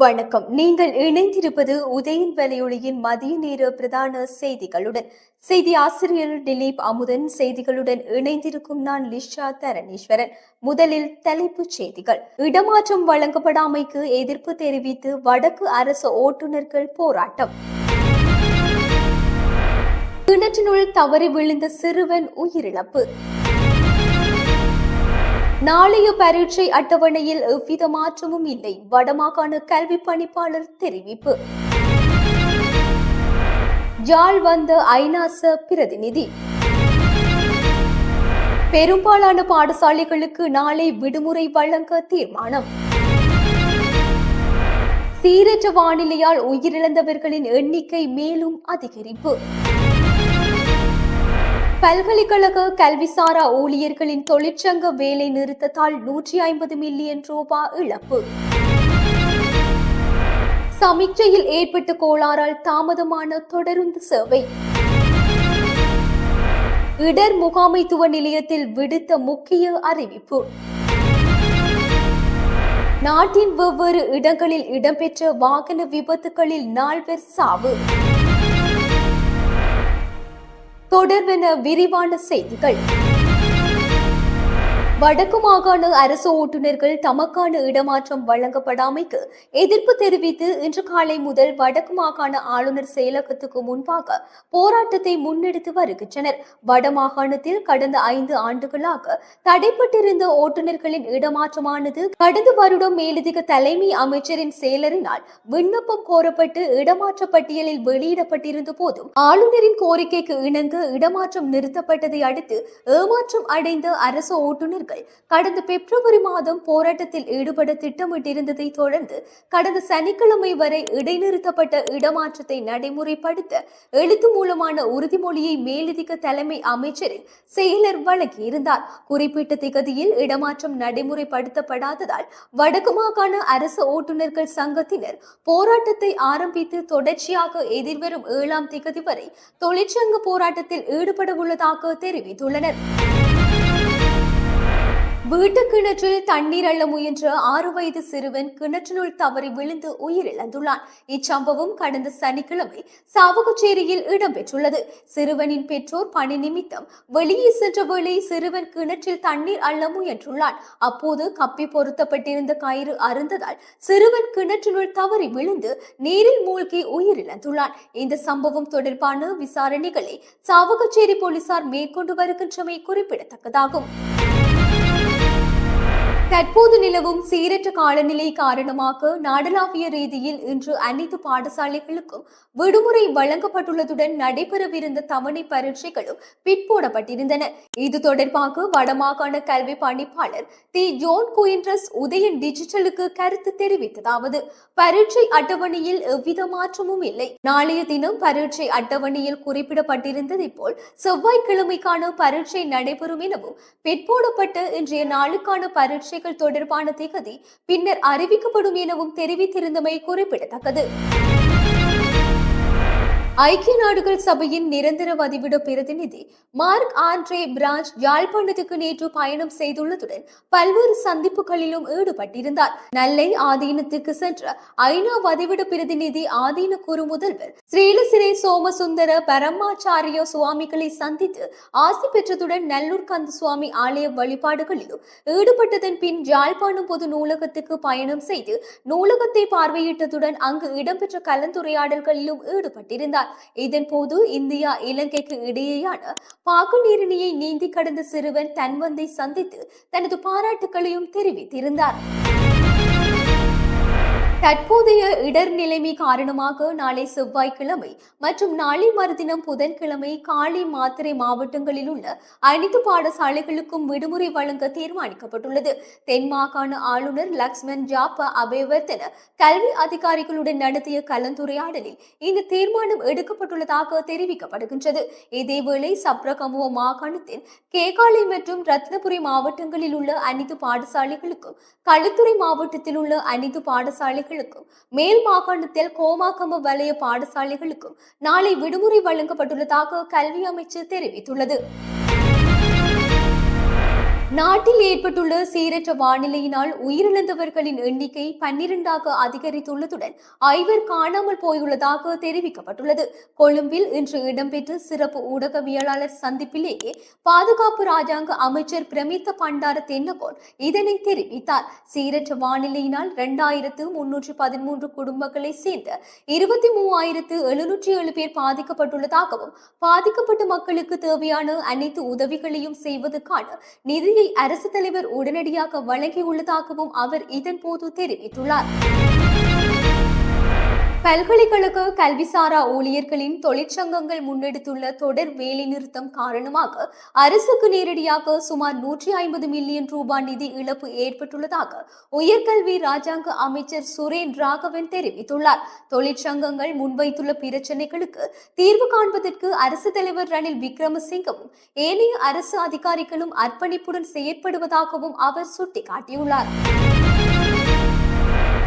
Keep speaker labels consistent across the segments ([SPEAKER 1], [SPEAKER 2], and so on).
[SPEAKER 1] வணக்கம். நீங்கள் இணைந்திருப்பது உதயன் வலையொலியின் மதிய நேர பிரதான செய்திகளுடன். செய்தி ஆசிரியர் திலீப் அமுதன். செய்திகளுடன் இணைந்திருக்கும் நான் லிஷா தரணீஸ்வரன். முதலில் தலைப்புச் செய்திகள். இடமாற்றம் வழங்கப்படாமைக்கு எதிர்ப்பு தெரிவித்து வடக்கு அரசு ஓட்டுநர்கள் போராட்டம். கிணற்றினுள் தவறி விழுந்த சிறுவன் உயிரிழப்பு. நாளைய பரீட்சை அட்டவணையில் எவ்வித மாற்றமும் இல்லை, வடமாகாண கல்வி பணிப்பாளர் தெரிவிப்பு. யாழ் வந்த ஐநாச பிரதிநிதி. பெரும்பாலான பாடசாலைகளுக்கு நாளை விடுமுறை வழங்க தீர்மானம். சீரற்ற வானிலையால் உயிரிழந்தவர்களின் எண்ணிக்கை மேலும் அதிகரிப்பு. பல்கலைக்கழக கல்விசாரா ஊழியர்களின் தொழிற்சங்க வேலை நிறுத்தத்தால் 150 மில்லியன் ரூபாய் இழப்பு. சமிக்ஞையில் ஏற்பட்ட கோளாறால் தாமதமான தொடருந்து சேவை. இடர் முகாமைத்துவ நிலையத்தில் விடுத்த முக்கிய அறிவிப்பு. நாட்டின் வெவ்வேறு இடங்களில் இடம்பெற்ற வாகன விபத்துகளில் 4 சாவு. தொடர்பென விரிவான செய்திகள். வடக்கு மாகாண அரசு ஓட்டுநர்கள் தமக்கான இடமாற்றம் வழங்கப்படாமைக்கு எதிர்ப்பு தெரிவித்து இன்று காலை முதல் வடக்கு மாகாண ஆளுநர் செயலகத்துக்கு முன்பாக போராட்டத்தை முன்னெடுத்து வருகின்றனர். வடமாகாணத்தில் கடந்த 5 ஆண்டுகளாக தடைப்பட்டிருந்த ஓட்டுநர்களின் இடமாற்றமானது கடந்த வருடம் மேலதிக தலைமை அமைச்சரின் செயலரினால் விண்ணப்பம் கோரப்பட்டு இடமாற்ற பட்டியலில் வெளியிடப்பட்டிருந்த போதும் ஆளுநரின் கோரிக்கைக்கு இணங்க இடமாற்றம் நிறுத்தப்பட்டதை அடுத்து ஏமாற்றம் அடைந்த அரசு ஓட்டுநர்கள் கடந்த பிப்ரவரி மாதம் போராட்டத்தில் ஈடுபட திட்டமிட்டிருந்ததை தொடர்ந்து கடந்த சனிக்கிழமை வரை இடைநிறுத்தப்பட்ட இடமாற்றத்தை நடைமுறைப்படுத்த எழுத்து மூலமான உறுதிமொழியை மேலதிக தலைமை அமைச்சரின் செயலர் வழங்கியிருந்தார். குறிப்பிட்ட திகதியில் இடமாற்றம் நடைமுறைப்படுத்தப்படாததால் வடக்கு மாகாண அரசு ஓட்டுநர்கள் சங்கத்தினர் போராட்டத்தை ஆரம்பித்து தொடர்ச்சியாக எதிர்வரும் 7ஆம் திகதி வரை தொழிற்சங்க போராட்டத்தில் ஈடுபட உள்ளதாக தெரிவித்துள்ளனர். வீட்டு கிணற்றில் தண்ணீர் அள்ள முயன்ற 6 வயது சிறுவன் கிணற்றினுள் தவறி விழுந்து உயிரிழந்துள்ளான். இச்சம்பவம் கடந்த சனிக்கிழமை சாவகச்சேரியில் இடம்பெற்றுள்ளது. சிறுவனின் பெற்றோர் பணி நிமித்தம் வெளியே சென்ற வேளை சிறுவன் கிணற்றில் தண்ணீர் அள்ள முயன்றுள்ளான். அப்போது கப்பி பொருத்தப்பட்டிருந்த கயிறு அறுந்ததால் சிறுவன் கிணற்றினுள் தவறி விழுந்து நீரில் மூழ்கி உயிரிழந்துள்ளான். இந்த சம்பவம் தொடர்பான விசாரணைகளை சாவகச்சேரி போலீசார் மேற்கொண்டு வருகின்றமை குறிப்பிடத்தக்கதாகும். தற்போது நிலவும் சீரற்ற காலநிலை காரணமாக நாடளாவிய ரீதியில் இன்று அனைத்து பாடசாலைகளுக்கும் விடுமுறை வழங்கப்பட்டுள்ளதுடன் நடைபெறவிருந்த தவணை பரீட்சைகளும் பிற்போடப்பட்டிருந்தன. இது தொடர்பாக வடமாகாண கல்வி பணிப்பாளர் தி ஜோன் குயின்ட்ரஸ் உதயன் டிஜிட்டலுக்கு கருத்து தெரிவித்ததாவது: பரீட்சை அட்டவணையில் எவ்வித மாற்றமும் இல்லை. நாளைய தினம் பரீட்சை அட்டவணையில் குறிப்பிடப்பட்டிருந்ததை போல் செவ்வாய்க்கிழமைக்கான பரீட்சை நடைபெறும் எனவும் பிற்போடப்பட்ட இன்றைய நாளுக்கான பரீட்சை தொடர்பான திகதி பின்னர் அறிவிக்கப்படும் எனவும் தெரிவித்திருந்தமை குறிப்பிடத்தக்கது. ஐக்கிய நாடுகள் சபையின் நிரந்தர வதிவிட பிரதிநிதி மார்க் ஆண்ட்ரே பிரான்ச் யாழ்ப்பாணத்துக்கு நேற்று பயணம் செய்துள்ளதுடன் பல்வேறு சந்திப்புகளிலும் ஈடுபட்டிருந்தார். நெல்லை ஆதீனத்துக்கு சென்ற ஐநா வதிவிட பிரதிநிதி ஆதீன குரு முதல்வர் ஸ்ரீலசிரே சோமசுந்தர பரமாச்சாரிய சுவாமிகளை சந்தித்து ஆசி பெற்றதுடன் நல்லூர் கந்த சுவாமி ஆலய வழிபாடுகளிலும் ஈடுபட்டதன் பின் யாழ்ப்பாணம் பொது நூலகத்துக்கு பயணம் செய்து நூலகத்தை பார்வையிட்டதுடன் அங்கு இடம்பெற்ற கலந்துரையாடல்களிலும் ஈடுபட்டிருந்தார். இதன் போது இந்தியா இலங்கைக்கு இடையேயான பாக்கு நீரிணையை நீந்தி கடந்த சிறுவன் தன்வந்தை சந்தித்து தனது பாராட்டுகளையும் தெரிவித்திருந்தார். தற்போதைய இடர் நிலைமை காரணமாக நாளை செவ்வாய்க்கிழமை மற்றும் நாளை மறுதினம் புதன்கிழமை காலி மாத்திரை மாவட்டங்களில் உள்ள அனைத்து பாடசாலைகளுக்கும் விடுமுறை வழங்க தீர்மானிக்கப்பட்டுள்ளது. தென் மாகாண ஆளுநர் லக்ஷ்மன் ஜாப்ப அபேவர்தன கல்வி அதிகாரிகளுடன் நடத்திய கலந்துரையாடலில் இந்த தீர்மானம் எடுக்கப்பட்டுள்ளதாக தெரிவிக்கப்படுகின்றது. இதேவேளை சப்ரகமுவ மாகாணத்தின் கேகாலை மற்றும் ரத்னபுரி மாவட்டங்களில் உள்ள அனைத்து பாடசாலைகளுக்கும் களுத்துறை மாவட்டத்தில் உள்ள அனைத்து பாடசாலைகள் மேல் மாகாணத்தில் கோமாகம வலய பாடசாலைகளுக்கும் நாளை விடுமுறை வழங்கப்பட்டுள்ளதாக கல்வி அமைச்சு தெரிவித்துள்ளது. நாட்டில் ஏற்பட்டுள்ள சீரற்ற வானிலையினால் உயிரிழந்தவர்களின் எண்ணிக்கை 12ஆக அதிகரித்துள்ளதுடன் 5 காணாமல் போயுள்ளதாக தெரிவிக்கப்பட்டுள்ளது. கொழும்பில் இன்று இடம்பெற்ற சிறப்பு ஊடகவியலாளர் சந்திப்பிலேயே பாதுகாப்பு ராஜாங்க அமைச்சர் பிரமித்த பண்டார தென்னகோன் இதனை தெரிவித்தார். சீரற்ற வானிலையினால் 2313 குடும்பங்களை சேர்ந்த 23,707 பேர் பாதிக்கப்பட்டுள்ளதாகவும் பாதிக்கப்பட்ட மக்களுக்கு தேவையான அனைத்து உதவிகளையும் செய்வதற்கான நிதி அரசு தலைவர் உடனடியாக வழங்கியுள்ளதாகவும் அவர் இதன்போது தெரிவித்துள்ளார். பல்கலைக்கழக கல்விசாரா ஊழியர்களின் தொழிற்சங்கங்கள் முன்னெடுத்துள்ள தொடர் வேலைநிறுத்தம் காரணமாக அரசுக்கு நேரடியாக சுமார் 150 மில்லியன் ரூபாய் நிதி இழப்பு ஏற்பட்டுள்ளதாக உயர்கல்வி ராஜாங்க அமைச்சர் சுரேன் ராகவன் தெரிவித்துள்ளார். தொழிற்சங்கங்கள் முன்வைத்துள்ள பிரச்சினைகளுக்கு தீர்வு காண்பதற்கு அரசு தலைவர் ரணில் விக்ரமசிங்கவும் ஏனைய அரசு அதிகாரிகளும் அர்ப்பணிப்புடன் செயற்படுவதாகவும் அவர் சுட்டிக்காட்டியுள்ளார்.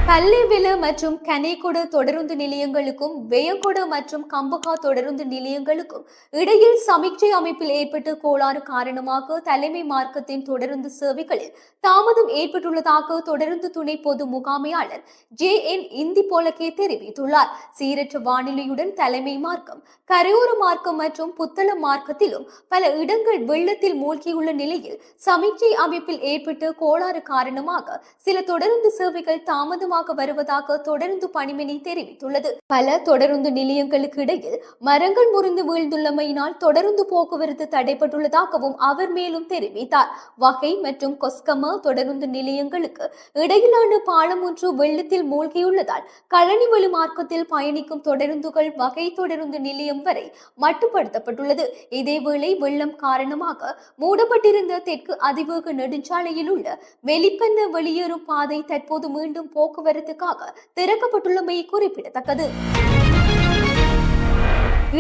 [SPEAKER 1] பல்லேவில மற்றும் கனேகொட தொடருந்து நிலையங்களுக்கும் வெயங்கொட மற்றும் கம்பகா தொடருந்து நிலையங்களுக்கும் இடையில் சமிக்ஞை அமைப்பில் ஏற்பட்ட கோளாறு காரணமாக தலைமை மார்க்கத்தின் தொடருந்து சேவைகளில் தாமதம் ஏற்பட்டுள்ளதாக தொடருந்து துணை பொது முகாமையாளர் JN இந்தி போலகே தெரிவித்துள்ளார். சீரற்ற வானிலையுடன் தலைமை மார்க்கம், கரையோர மார்க்கம் மற்றும் புத்தள மார்க்கத்திலும் பல இடங்கள் வெள்ளத்தில் மூழ்கியுள்ள நிலையில் சமிக்ஞை அமைப்பில் ஏற்பட்ட கோளாறு காரணமாக சில தொடருந்து சேவைகள் தாமதமாக வருவதாக தொடருந்து பணிமனை தெரிவித்துள்ளது. பல தொடருந்து நிலையங்களுக்கு இடையில் மரங்கள் முறிந்து வீழ்ந்துள்ளமையினால் தொடருந்து போக்குவரத்து தடைப்பட்டுள்ளதாகவும் அவர் மேலும் தெரிவித்தார். வகை மற்றும் கொஸ்கம தொடருந்து நிலையங்களுக்கு இடையிலான பாலம் ஒன்று வெள்ளத்தில் மூழ்கியுள்ளதால் கழனிவெளி மார்க்கத்தில் பயணிக்கும் தொடருந்துகள் வகை தொடருந்து நிலையம் வரை மட்டுப்படுத்தப்பட்டுள்ளது. இதேவேளை வெள்ளம் காரணமாக மூடப்பட்டிருந்த தெற்கு அதிவேக நெடுஞ்சாலையில் உள்ள வெளிப்பண்ண வெளியேறும் பாதை தற்போது மீண்டும் போக்குவரத்துக்காக திறக்கப்பட்டுள்ளமை குறிப்பிடத்தக்கது.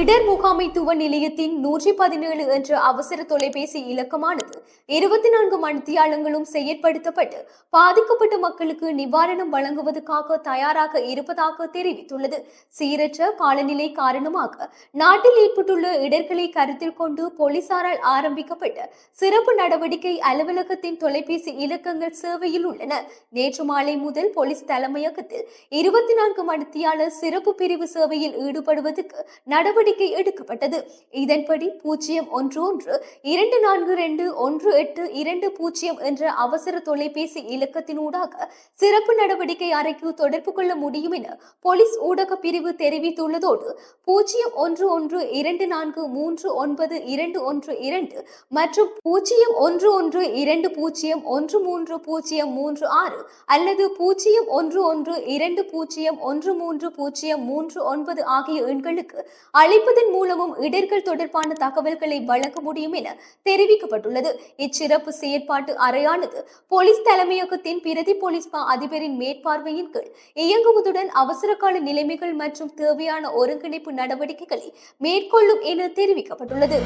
[SPEAKER 1] இடர் முகாமைத்துவ நிலையத்தின் 117 என்ற அவசர தொலைபேசி இலக்கமானது 24 மணித்தியாலங்களும் செயற்படுத்தப்பட்டு பாதிக்கப்பட்ட மக்களுக்கு நிவாரணம் வழங்குவதற்காக தயாராக இருப்பதாக தெரிவித்துள்ளது. சீரற்ற காலநிலை காரணமாக நாட்டில் ஏற்பட்டுள்ள இடர்களை கருத்தில் கொண்டு போலீசாரால் ஆரம்பிக்கப்பட்ட சிறப்பு நடவடிக்கை அலுவலகத்தின் தொலைபேசி இலக்கங்கள் சேவையில் உள்ளன. நேற்று மாலை முதல் போலீஸ் தலைமையகத்தில் 24 மணித்தியால சிறப்பு பிரிவு சேவையில் ஈடுபடுவதற்கு நடவடிக்கை எடுக்கப்பட்டது. இதன்படி 011-242-182-20 என்ற அவசர தொலைபேசி இலக்கத்தினூடாக சிறப்பு நடவடிக்கை அறைக்கு தொடர்பு கொள்ள முடியும் என போலீஸ் ஊடக பிரிவு தெரிவித்துள்ளதோடு 011-2439-212 மற்றும் 011-2013-36 அல்லது 011-2013-39 ஆகிய எண்களுக்கு அழைப்பதன் மூலமும் இடர்கள் தொடர்பான தகவல்களை வழங்க முடியும் என தெரிவிக்கப்பட்டுள்ளது. இச்சிறப்பு செயற்பாட்டு அறையானது போலீஸ் தலைமையகத்தின் பிரதி போலீஸ் அதிபரின் மேற்பார்வையின் கீழ் இயங்குவதுடன் அவசர கால நிலைமைகள் மற்றும் தேவையான ஒருங்கிணைப்பு நடவடிக்கைகளை மேற்கொள்ளும் என தெரிவிக்கப்பட்டுள்ளது.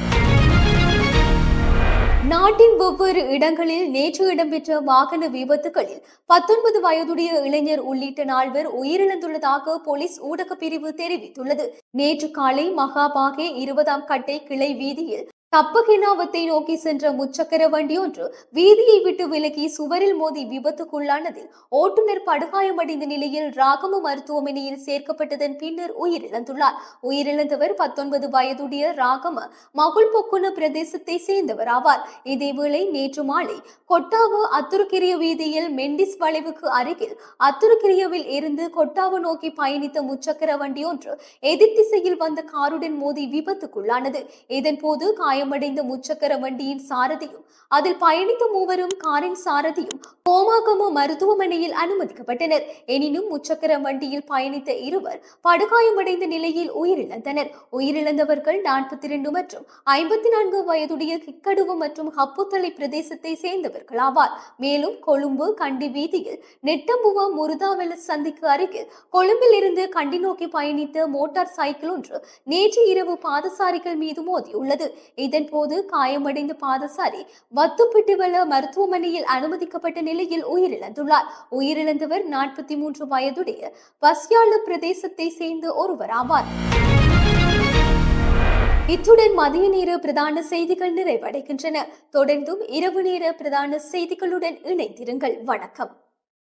[SPEAKER 1] நாட்டின் வெவ்வேறு இடங்களில் நேற்று இடம்பெற்ற வாகன விபத்துகளில் 19 வயதுடைய இளைஞர் உள்ளிட்ட 4 பேர் உயிரிழந்துள்ளதாக போலீஸ் ஊடக பிரிவு தெரிவித்துள்ளது. நேற்று காலை மகாபாகே 20ஆம் கட்டை கிளை வீதியில் தப்பகினாவத்தை நோக்கி சென்ற முச்சக்கர வண்டி ஒன்று வீதியை விட்டு விலகி சுவரில் மோதி விபத்துக்குள்ளானதில் ஓட்டுநர் படுகாயமடைந்த நிலையில் ராகம மருத்துவமனையில் சேர்க்கப்பட்டதன் பின்னர் உயிரிழந்துள்ளார். உயிரிழந்தவர் 19 வயதுடைய ராகம மகுள் பொக்குன பிரதேசத்தை சேர்ந்தவர் ஆவார். இதேவேளை நேற்று மாலை கொட்டாவ அத்துருக்கிரிய வீதியில் மெண்டிஸ் வளைவுக்கு அருகில் அத்துருக்கிரியவில் இருந்து கொட்டாவ நோக்கி பயணித்த முச்சக்கர வண்டி ஒன்று எதிர் திசையில் வந்த காருடன் மோதி விபத்துக்குள்ளானது. இதன்போது காயமடைந்த முச்சக்கர வண்டியின் சாரதியும் அதில் பயணித்த மூவரும் காரின் சாரதியும் கோமாகம மருத்துவமனையில் அனுமதிக்கப்பட்டனர். எனினும் முச்சக்கர வண்டியில் பயணித்த இருவர் படுகாயமடைந்த நிலையில் உயிரிழந்தனர். உயிரிழந்தவர்கள் 42 மற்றும் 54 வயதுடைய கிக்கடுவ மற்றும் ஹப்புத்தளை பிரதேசத்தை சேர்ந்தவர்கள் ஆவார். மேலும் கொழும்பு கண்டி வீதியில் நெட்டம்புவ முருதாவெல சந்திக்கு அருகில் கொழும்பில் இருந்து கண்டி நோக்கி பயணித்த மோட்டார் சைக்கிள் ஒன்று நேற்று இரவு பாதசாரிகள் மீது மோதியுள்ளது. இதன்போது காயமடைந்த பாதசாரி வத்துப்பிட்டிவல மருத்துவமனையில் அனுமதிக்கப்பட்ட நிலையில் உயிரிழந்துள்ளார். உயிரிழந்தவர் 43 வயதுடைய பஸ்யாள பிரதேசத்தை சேர்ந்த ஒருவர் ஆவார். இத்துடன் மதிய நேர பிரதான செய்திகள் நிறைவடைகின்றன. தொடர்ந்தும் இரவு நேர பிரதான செய்திகளுடன் இணைந்திருங்கள். வணக்கம்.